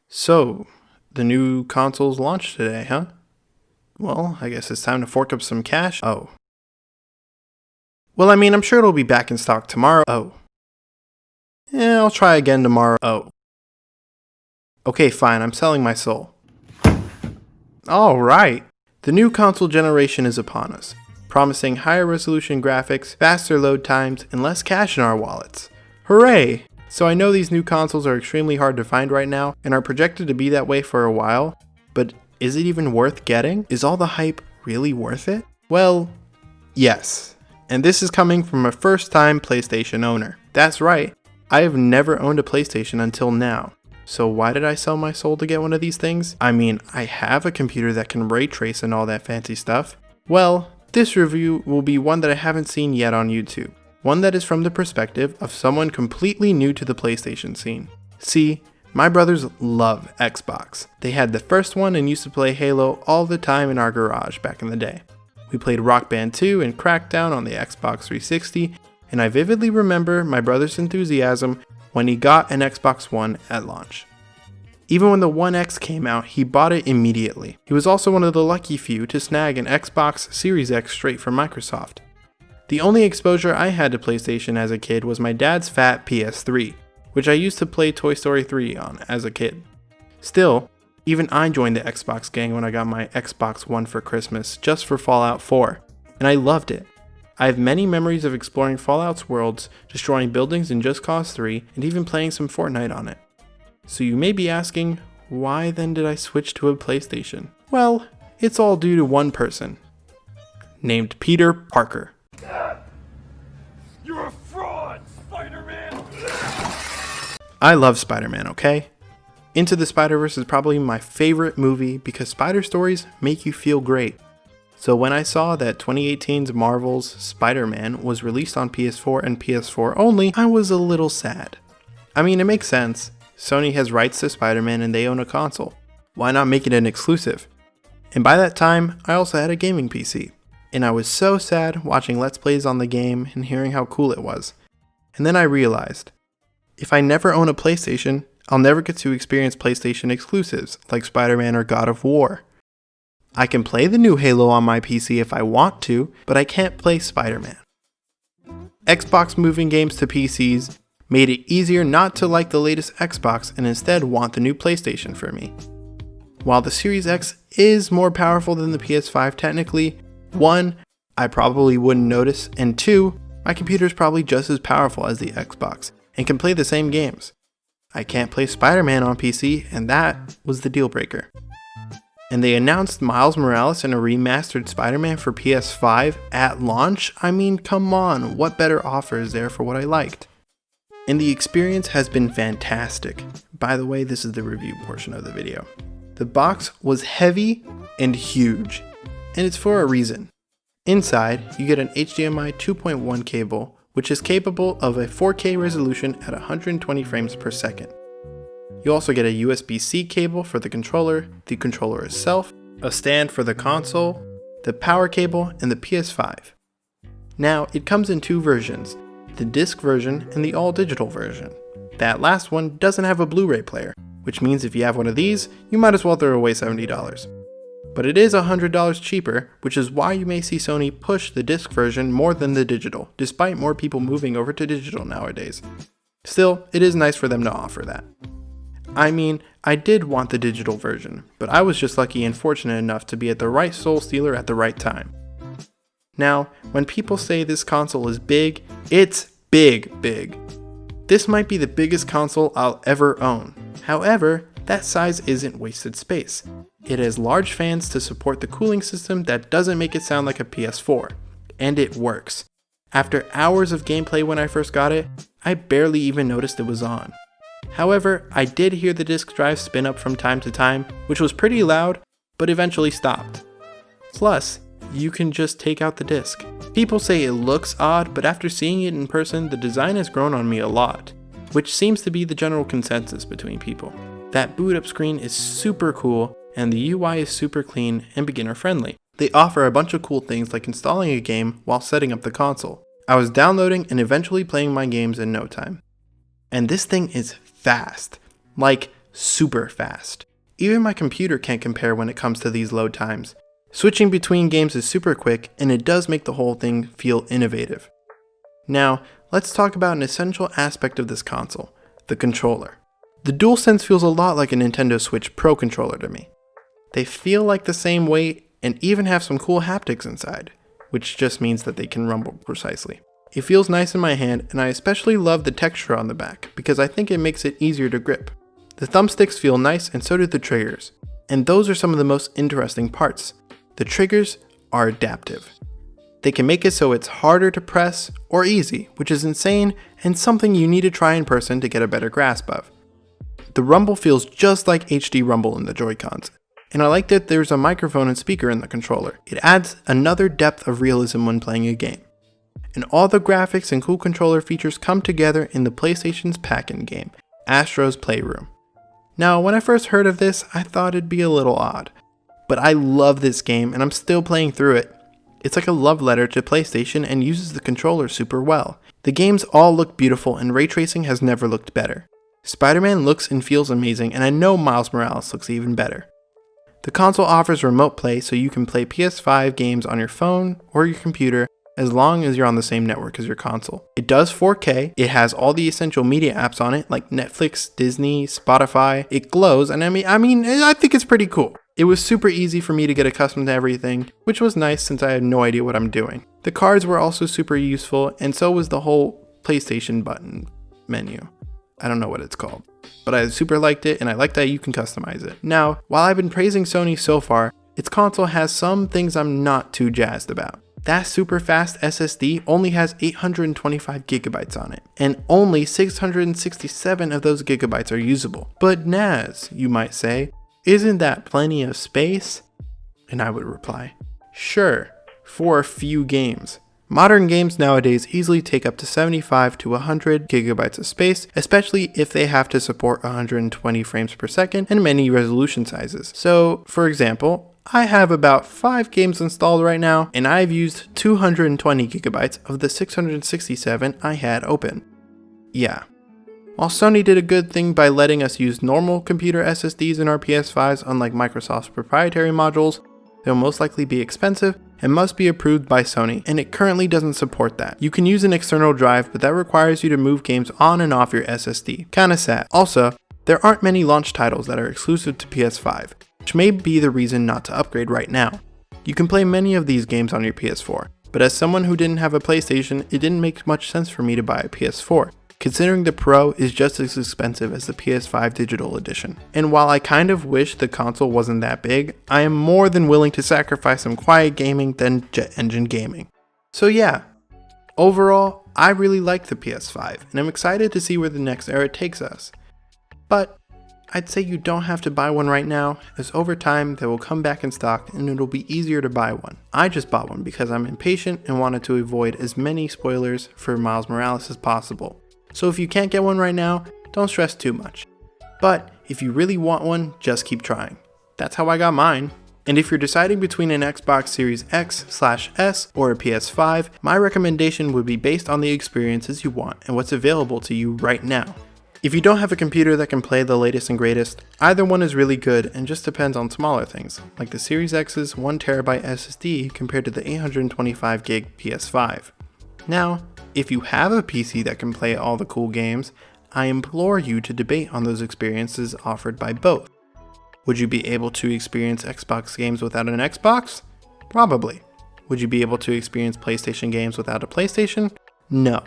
So, the new console's launched today, huh? Well, I guess it's time to fork up some cash. Oh. Well, I'm sure it'll be back in stock tomorrow. Oh. Yeah, I'll try again tomorrow. Oh. Okay, fine, I'm selling my soul. Alright. The new console generation is upon us, promising higher resolution graphics, faster load times, and less cash in our wallets. Hooray! So I know these new consoles are extremely hard to find right now, and are projected to be that way for a while, but is it even worth getting? Is all the hype really worth it? Well, yes. And this is coming from a first-time PlayStation owner. That's right, I have never owned a PlayStation until now. So why did I sell my soul to get one of these things? I have a computer that can ray trace and all that fancy stuff. Well, this review will be one that I haven't seen yet on YouTube. One that is from the perspective of someone completely new to the PlayStation scene. See, my brothers love Xbox. They had the first one and used to play Halo all the time in our garage back in the day. We played Rock Band 2 and Crackdown on the Xbox 360, and I vividly remember my brother's enthusiasm when he got an Xbox One at launch. Even when the One X came out, he bought it immediately. He was also one of the lucky few to snag an Xbox Series X straight from Microsoft. The only exposure I had to PlayStation as a kid was my dad's fat PS3, which I used to play Toy Story 3 on as a kid. Still, even I joined the Xbox gang when I got my Xbox One for Christmas just for Fallout 4, and I loved it. I have many memories of exploring Fallout's worlds, destroying buildings in Just Cause 3, and even playing some Fortnite on it. So you may be asking, why then did I switch to a PlayStation? Well, it's all due to one person, named Peter Parker. You're a fraud, Spider-Man! I love Spider-Man, okay? Into the Spider-Verse is probably my favorite movie because spider stories make you feel great. So when I saw that 2018's Marvel's Spider-Man was released on PS4 and PS4 only, I was a little sad. It makes sense. Sony has rights to Spider-Man and they own a console. Why not make it an exclusive? And by that time, I also had a gaming PC. And I was so sad watching Let's Plays on the game and hearing how cool it was. And then I realized, if I never own a PlayStation, I'll never get to experience PlayStation exclusives like Spider-Man or God of War. I can play the new Halo on my PC if I want to, but I can't play Spider-Man. Xbox moving games to PCs made it easier not to like the latest Xbox and instead want the new PlayStation for me. While the Series X is more powerful than the PS5 technically, 1, I probably wouldn't notice, and 2, my computer is probably just as powerful as the Xbox and can play the same games. I can't play Spider-Man on PC, and that was the deal breaker. And they announced Miles Morales and a remastered Spider-Man for PS5 at launch? Come on, what better offer is there for what I liked? And the experience has been fantastic. By the way, this is the review portion of the video. The box was heavy and huge, and it's for a reason. Inside, you get an HDMI 2.1 cable, which is capable of a 4K resolution at 120 frames per second. You also get a USB-C cable for the controller itself, a stand for the console, the power cable, and the PS5. Now, it comes in two versions, the disc version and the all-digital version. That last one doesn't have a Blu-ray player, which means if you have one of these, you might as well throw away $70. But it is $100 cheaper, which is why you may see Sony push the disc version more than the digital, despite more people moving over to digital nowadays. Still, it is nice for them to offer that. I did want the digital version, but I was just lucky and fortunate enough to be at the right Soul Stealer at the right time. Now, when people say this console is big, it's big. This might be the biggest console I'll ever own. However, that size isn't wasted space. It has large fans to support the cooling system that doesn't make it sound like a PS4. And it works. After hours of gameplay when I first got it, I barely even noticed it was on. However, I did hear the disk drive spin up from time to time, which was pretty loud, but eventually stopped. Plus, you can just take out the disc. People say it looks odd, but after seeing it in person, the design has grown on me a lot, which seems to be the general consensus between people. That boot up screen is super cool, and the UI is super clean and beginner friendly. They offer a bunch of cool things like installing a game while setting up the console. I was downloading and eventually playing my games in no time. And this thing is fast. Like, super fast. Even my computer can't compare when it comes to these load times. Switching between games is super quick, and it does make the whole thing feel innovative. Now, let's talk about an essential aspect of this console, the controller. The DualSense feels a lot like a Nintendo Switch Pro controller to me. They feel like the same weight and even have some cool haptics inside, which just means that they can rumble precisely. It feels nice in my hand, and I especially love the texture on the back because I think it makes it easier to grip. The thumbsticks feel nice, and so do the triggers. And those are some of the most interesting parts. The triggers are adaptive. They can make it so it's harder to press or easy, which is insane and something you need to try in person to get a better grasp of. The rumble feels just like HD rumble in the Joy-Cons, and I like that there's a microphone and speaker in the controller. It adds another depth of realism when playing a game. And all the graphics and cool controller features come together in the PlayStation's pack-in game, Astro's Playroom. Now, when I first heard of this, I thought it'd be a little odd. But I love this game and I'm still playing through it. It's like a love letter to PlayStation and uses the controller super well. The games all look beautiful and ray tracing has never looked better. Spider-Man looks and feels amazing, and I know Miles Morales looks even better. The console offers remote play, so you can play PS5 games on your phone or your computer as long as you're on the same network as your console. It does 4K, it has all the essential media apps on it like Netflix, Disney, Spotify. It glows, and I think it's pretty cool. It was super easy for me to get accustomed to everything, which was nice since I had no idea what I'm doing. The cards were also super useful, and so was the whole PlayStation button menu. I don't know what it's called, but I super liked it, and I like that you can customize it. Now, while I've been praising Sony so far, its console has some things I'm not too jazzed about. That super fast SSD only has 825 gigabytes on it, and only 667 of those gigabytes are usable. But Naz, you might say, isn't that plenty of space? And I would reply, sure, for a few games. Modern games nowadays easily take up to 75 to 100 gigabytes of space, especially if they have to support 120 frames per second and many resolution sizes. So, for example, I have about 5 games installed right now, and I've used 220 gigabytes of the 667 I had open. Yeah. While Sony did a good thing by letting us use normal computer SSDs in our PS5s, unlike Microsoft's proprietary modules, they'll most likely be expensive and must be approved by Sony, and it currently doesn't support that. You can use an external drive, but that requires you to move games on and off your SSD. Kinda sad. Also, there aren't many launch titles that are exclusive to PS5, which may be the reason not to upgrade right now. You can play many of these games on your PS4, but as someone who didn't have a PlayStation, it didn't make much sense for me to buy a PS4. Considering the Pro is just as expensive as the PS5 Digital Edition. And while I kind of wish the console wasn't that big, I am more than willing to sacrifice some quiet gaming than jet engine gaming. So yeah, overall, I really like the PS5, and I'm excited to see where the next era takes us. But I'd say you don't have to buy one right now, as over time they will come back in stock and it'll be easier to buy one. I just bought one because I'm impatient and wanted to avoid as many spoilers for Miles Morales as possible. So if you can't get one right now, don't stress too much. But if you really want one, just keep trying. That's how I got mine. And if you're deciding between an Xbox Series X/S or a PS5, my recommendation would be based on the experiences you want and what's available to you right now. If you don't have a computer that can play the latest and greatest, either one is really good and just depends on smaller things, like the Series X's 1TB SSD compared to the 825GB PS5. Now, if you have a PC that can play all the cool games, I implore you to debate on those experiences offered by both. Would you be able to experience Xbox games without an Xbox? Probably. Would you be able to experience PlayStation games without a PlayStation? No.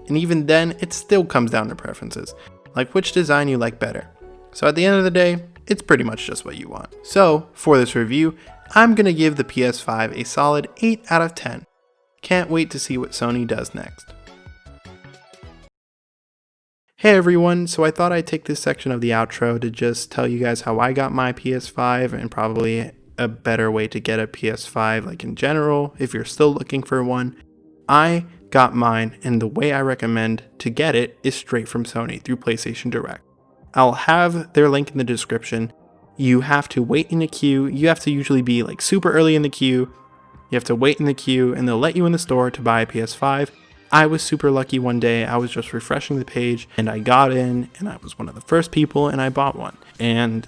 And even then, it still comes down to preferences, like which design you like better. So at the end of the day, it's pretty much just what you want. So, for this review, I'm gonna give the PS5 a solid 8 out of 10. Can't wait to see what Sony does next. Hey everyone, so I thought I'd take this section of the outro to just tell you guys how I got my PS5 and probably a better way to get a PS5 like in general if you're still looking for one. I got mine, and the way I recommend to get it is straight from Sony through PlayStation Direct. I'll have their link in the description. You have to wait in a queue. You have to usually be like super early in the queue. You have to wait in the queue and they'll let you in the store to buy a PS5. I was super lucky one day. I was just refreshing the page and I got in and I was one of the first people and I bought one. and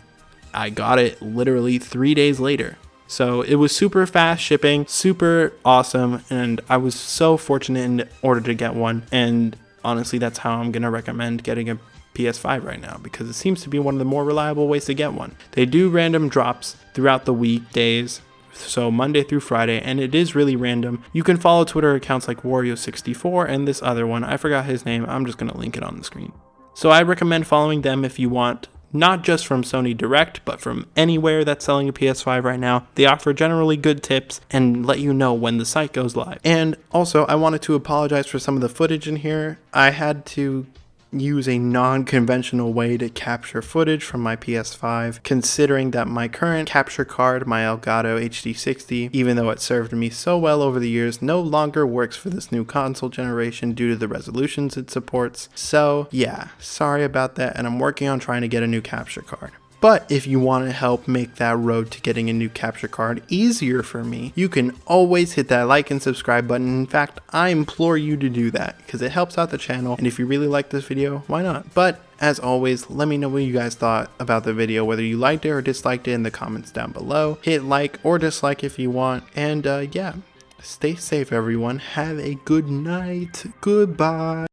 I got it literally 3 days later. So it was super fast shipping, super awesome, and I was so fortunate in order to get one. And honestly, that's how I'm going to recommend getting a PS5 right now, because it seems to be one of the more reliable ways to get one. They do random drops throughout the weekdays, so Monday through Friday, and it is really random. You can follow Twitter accounts like Wario64 and this other one. I forgot his name. I'm just going to link it on the screen. So I recommend following them if you want, not just from Sony Direct, but from anywhere that's selling a PS5 right now. They offer generally good tips and let you know when the site goes live. And also, I wanted to apologize for some of the footage in here. I had to use a non-conventional way to capture footage from my PS5, considering that my current capture card, my Elgato HD60, even though it served me so well over the years, no longer works for this new console generation due to the resolutions it supports. So yeah, sorry about that, and I'm working on trying to get a new capture card. But if you want to help make that road to getting a new capture card easier for me, you can always hit that like and subscribe button. In fact, I implore you to do that because it helps out the channel. And if you really like this video, why not? But as always, let me know what you guys thought about the video, whether you liked it or disliked it in the comments down below. Hit like or dislike if you want. And yeah, stay safe everyone. Have a good night. Goodbye.